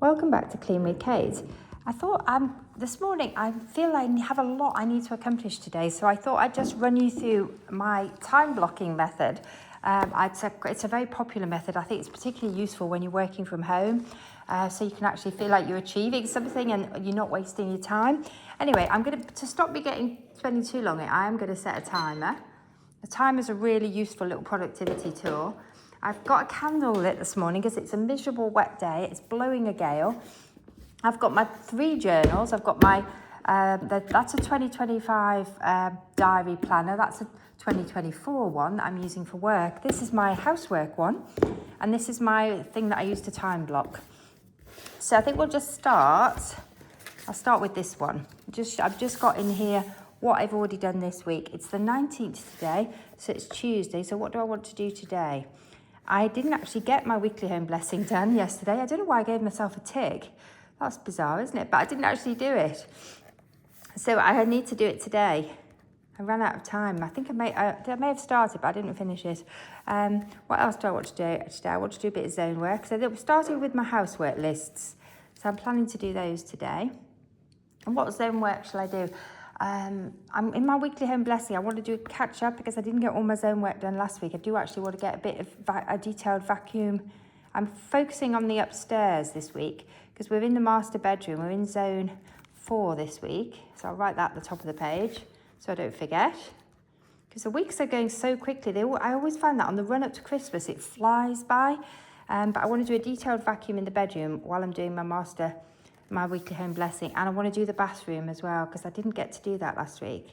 Welcome back to Clean with Kate. I thought this morning I feel I have a lot I need to accomplish today, so I thought I'd just run you through my time blocking method. It's a very popular method. I think it's particularly useful when you're working from home, so you can actually feel like you're achieving something and you're not wasting your time. Anyway, to stop me spending too long, I am going to set a timer. A timer is a really useful little productivity tool. I've got a candle lit this morning because it's a miserable wet day. It's blowing a gale. I've got my 3 journals. I've got my, that's a 2025 diary planner. That's a 2024 one that I'm using for work. This is my housework one. And this is my thing that I use to time block. So I think we'll just start. I'll start with this one. I've just got in here what I've already done this week. It's the 19th today, so it's Tuesday. So what do I want to do today? I didn't actually get my weekly home blessing done yesterday. I don't know why I gave myself a tick. That's bizarre, isn't it? But I didn't actually do it. So I need to do it today. I ran out of time. I think I may have started, but I didn't finish it. What else do I want to do today? I want to do a bit of zone work. So we're starting with my housework lists. So I'm planning to do those today. And what zone work shall I do? I'm in my weekly home blessing. I want to do a catch up because I didn't get all my zone work done last week. I do actually want to get a bit of a detailed vacuum. I'm focusing on the upstairs this week because we're in the master bedroom. We're in zone 4 this week. So I'll write that at the top of the page so I don't forget. Because the weeks are going so quickly. I always find that on the run up to Christmas, it flies by. But I want to do a detailed vacuum in the bedroom while I'm doing my weekly home blessing, and I want to do the bathroom as well because I didn't get to do that last week.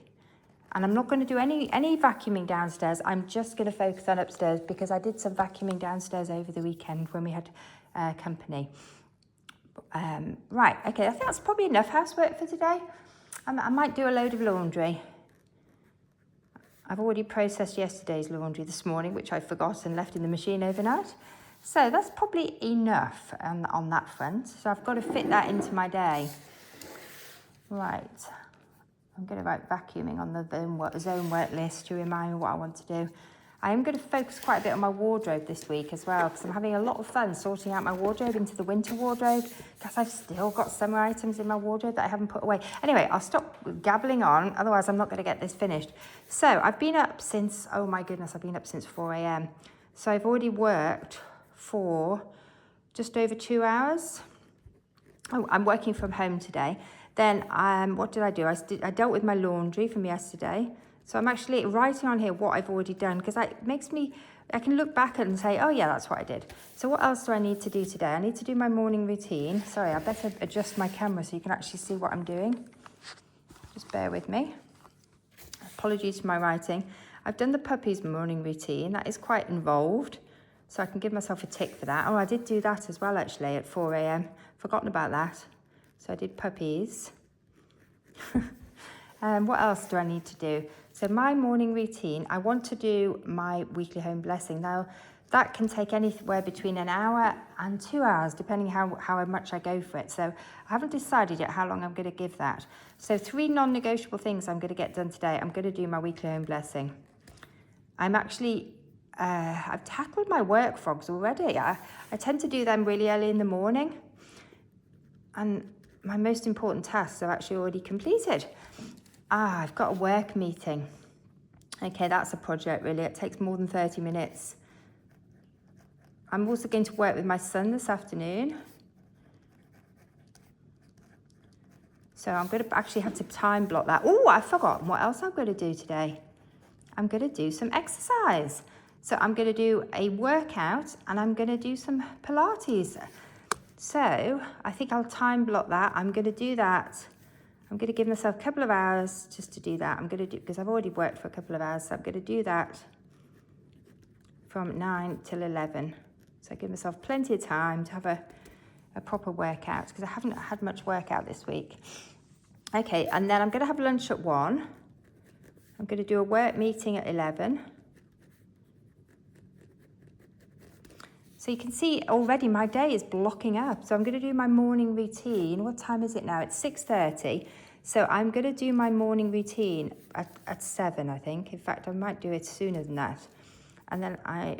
And I'm not going to do any vacuuming downstairs. I'm just going to focus on upstairs because I did some vacuuming downstairs over the weekend when we had company. Right, okay, I think that's probably enough housework for today. I might do a load of laundry. I've already processed yesterday's laundry this morning, which I forgot and left in the machine overnight. So that's probably enough on that front. So I've got to fit that into my day. Right. I'm going to write vacuuming on the zone work list to remind me what I want to do. I am going to focus quite a bit on my wardrobe this week as well because I'm having a lot of fun sorting out my wardrobe into the winter wardrobe because I've still got summer items in my wardrobe that I haven't put away. Anyway, I'll stop gabbling on, otherwise I'm not going to get this finished. So I've been up since, oh my goodness, I've been up since 4 a.m. So I've already worked for just over 2 hours. Oh, I'm working from home today. Then what did I do? I dealt with my laundry from yesterday. So I'm actually writing on here what I've already done because it makes me, I can look back and say, oh yeah, that's what I did. So what else do I need to do today? I need to do my morning routine. Sorry, I better adjust my camera so you can actually see what I'm doing. Just bear with me. Apologies for my writing. I've done the puppy's morning routine. That is quite involved. So I can give myself a tick for that. Oh, I did do that as well, actually, at 4 a.m. Forgotten about that. So I did puppies. What else do I need to do? So my morning routine, I want to do my weekly home blessing. Now, that can take anywhere between an hour and 2 hours, depending how much I go for it. So I haven't decided yet how long I'm going to give that. So 3 non-negotiable things I'm going to get done today. I'm going to do my weekly home blessing. I'm actually... I've tackled my work frogs already. I tend to do them really early in the morning. And my most important tasks are actually already completed. I've got a work meeting. Okay, that's a project really. It takes more than 30 minutes. I'm also going to work with my son this afternoon. So I'm going to actually have to time block that. Oh, I've forgotten what else I'm going to do today. I'm going to do some exercise. So I'm going to do a workout and I'm going to do some Pilates. So I think I'll time block that. I'm going to do that. I'm going to give myself a couple of hours just to do that. I'm going to do, because I've already worked for a couple of hours, so I'm going to do that from 9 till 11. So I give myself plenty of time to have a proper workout because I haven't had much workout this week. Okay, and then I'm going to have lunch at 1. I'm going to do a work meeting at 11. So you can see already my day is blocking up. So I'm going to do my morning routine. What time is it now? It's 6:30. So I'm going to do my morning routine at 7, I think. In fact, I might do it sooner than that. And then I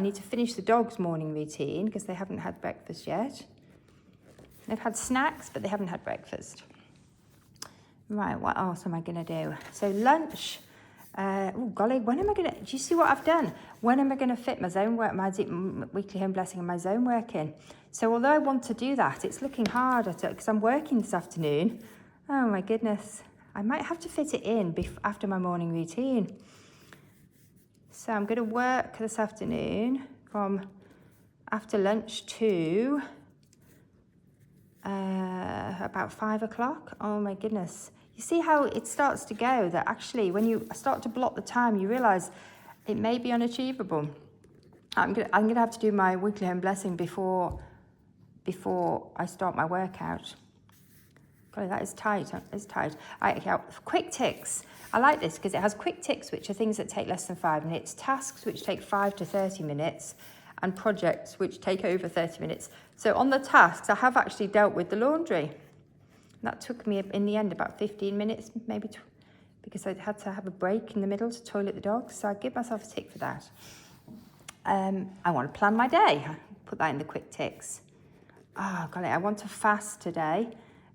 need to finish the dog's morning routine because they haven't had breakfast yet. They've had snacks, but they haven't had breakfast. Right, what else am I going to do? So lunch. Oh, golly, when am I going to... Do you see what I've done? When am I going to fit my zone work, my weekly home blessing and my zone work in? So although I want to do that, it's looking hard at it because I'm working this afternoon. Oh, my goodness. I might have to fit it in after my morning routine. So I'm going to work this afternoon from after lunch to about 5 o'clock. Oh, my goodness. You see how it starts to go, that actually when you start to block the time, you realise it may be unachievable. I'm gonna have to do my weekly home blessing before I start my workout. God, that is tight. It's tight. Okay, quick ticks. I like this because it has quick ticks, which are things that take less than 5 minutes, tasks which take 5 to 30 minutes, and projects which take over 30 minutes. So on the tasks, I have actually dealt with the laundry. That took me, in the end, about 15 minutes, maybe, because I had to have a break in the middle to toilet the dogs. So I give myself a tick for that. I want to plan my day. Put that in the quick ticks. Oh, golly, I want to fast today.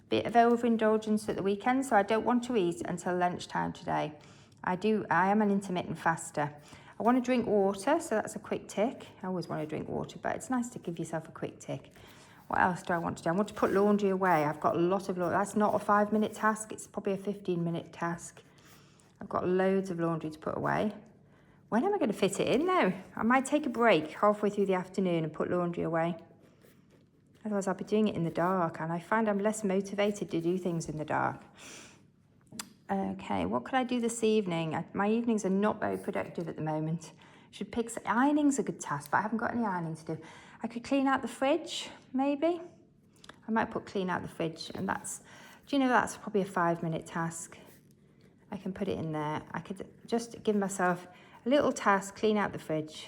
Bit of overindulgence at the weekend, so I don't want to eat until lunchtime today. I am an intermittent faster. I want to drink water, so that's a quick tick. I always want to drink water, but it's nice to give yourself a quick tick. What else do I want to do? I want to put laundry away. I've got a lot of laundry. That's not a 5-minute task. It's probably a 15-minute task. I've got loads of laundry to put away. When am I going to fit it in, though? I might take a break halfway through the afternoon and put laundry away. Otherwise, I'll be doing it in the dark, and I find I'm less motivated to do things in the dark. Okay, what could I do this evening? My evenings are not very productive at the moment. Should pick... Ironing's a good task, but I haven't got any ironing to do. I could clean out the fridge, maybe. I might put clean out the fridge, and that's probably a 5-minute task. I can put it in there. I could just give myself a little task, clean out the fridge,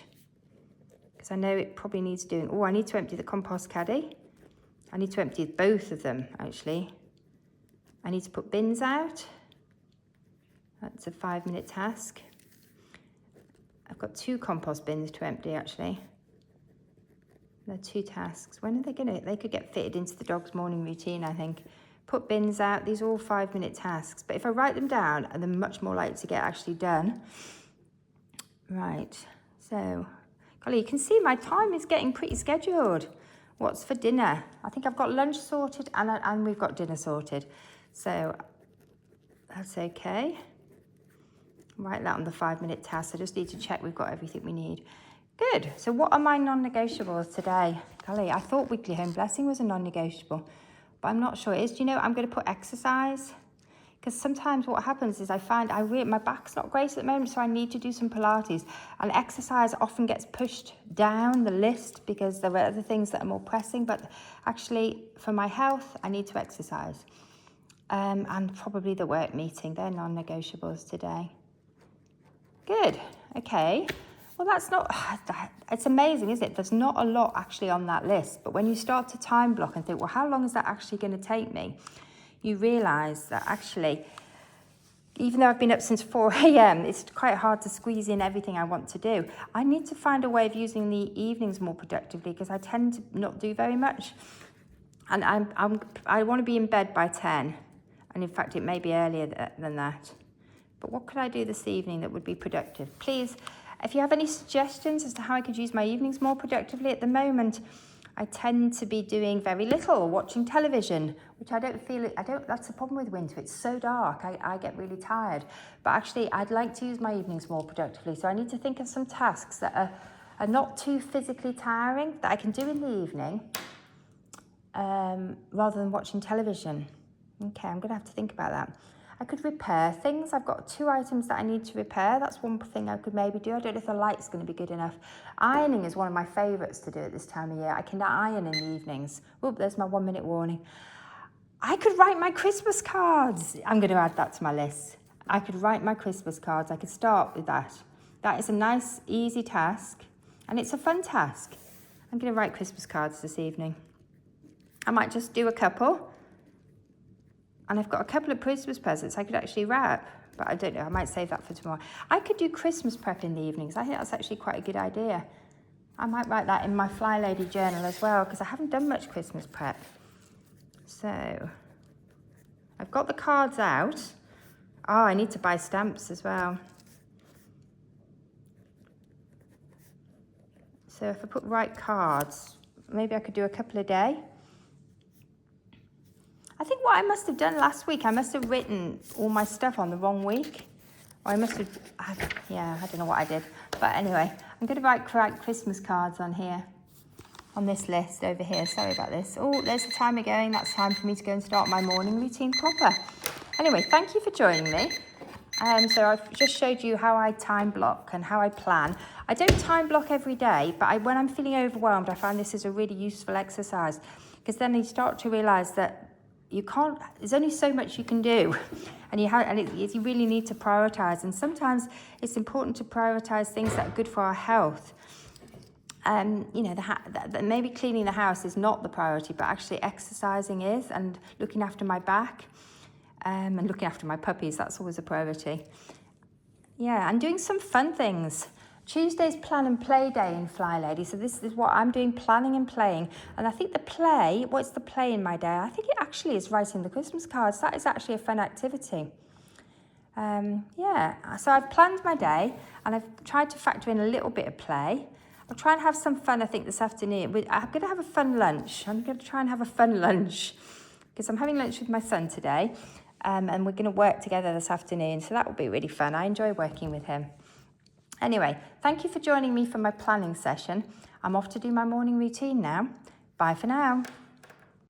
because I know it probably needs doing. Oh, I need to empty the compost caddy. I need to empty both of them, actually. I need to put bins out. That's a 5-minute task. I've got 2 compost bins to empty, actually. They're 2 tasks. When are they could get fitted into the dog's morning routine, I think. Put bins out. These are all 5-minute tasks. But if I write them down, they're much more likely to get actually done. Right. So, golly, you can see my time is getting pretty scheduled. What's for dinner? I think I've got lunch sorted and we've got dinner sorted. So, that's okay. Write that on the 5-minute task. I just need to check we've got everything we need. Good. So what are my non-negotiables today? Golly, I thought weekly home blessing was a non-negotiable, but I'm not sure it is. Do you know, I'm going to put exercise, because sometimes what happens is I find my back's not great at the moment, so I need to do some Pilates, and exercise often gets pushed down the list because there are other things that are more pressing, but actually for my health, I need to exercise. And probably the work meeting, they're non-negotiables today. Good. Okay. Well, it's amazing, isn't it? There's not a lot actually on that list, but when you start to time block and think, well, how long is that actually going to take me? You realise that actually, even though I've been up since 4 a.m, it's quite hard to squeeze in everything I want to do. I need to find a way of using the evenings more productively because I tend to not do very much. And I want to be in bed by 10. And in fact, it may be earlier than that. But what could I do this evening that would be productive? Please, if you have any suggestions as to how I could use my evenings more productively, at the moment, I tend to be doing very little, watching television, which that's the problem with winter. It's so dark, I get really tired. But actually, I'd like to use my evenings more productively. So I need to think of some tasks that are not too physically tiring, that I can do in the evening, rather than watching television. Okay, I'm gonna have to think about that. I could repair things. I've got 2 items that I need to repair. That's one thing I could maybe do. I don't know if the light's going to be good enough. Ironing is one of my favourites to do at this time of year. I can iron in the evenings. Oh, there's my 1-minute warning. I could write my Christmas cards. I'm going to add that to my list. I could write my Christmas cards. I could start with that. That is a nice, easy task, and it's a fun task. I'm going to write Christmas cards this evening. I might just do a couple. And I've got a couple of Christmas presents I could actually wrap, but I don't know, I might save that for tomorrow. I could do Christmas prep in the evenings. I think that's actually quite a good idea. I might write that in my Fly Lady journal as well, because I haven't done much Christmas prep. So I've got the cards out. Oh, I need to buy stamps as well. So if I put right cards, maybe I could do a couple a day. I think what I must have done last week, I must have written all my stuff on the wrong week. Or I must have, yeah, I don't know what I did. But anyway, I'm going to write Christmas cards on here, on this list over here. Sorry about this. Oh, there's the timer going. That's time for me to go and start my morning routine proper. Anyway, thank you for joining me. So I've just showed you how I time block and how I plan. I don't time block every day, but when I'm feeling overwhelmed, I find this is a really useful exercise, because then you start to realise that there's only so much you can do, and you really need to prioritise. And sometimes it's important to prioritise things that are good for our health. Maybe cleaning the house is not the priority, but actually exercising is, and looking after my back, and looking after my puppies, that's always a priority. Yeah, and doing some fun things. Tuesday's plan and play day in Fly Lady. So this is what I'm doing, planning and playing. And I think what's the play in my day? I think it actually is writing the Christmas cards. That is actually a fun activity. So I've planned my day, and I've tried to factor in a little bit of play. I'll try and have some fun, I think, this afternoon. I'm going to have a fun lunch. I'm going to try and have a fun lunch, because I'm having lunch with my son today, and we're going to work together this afternoon. So that will be really fun. I enjoy working with him. Anyway, thank you for joining me for my planning session. I'm off to do my morning routine now. Bye for now.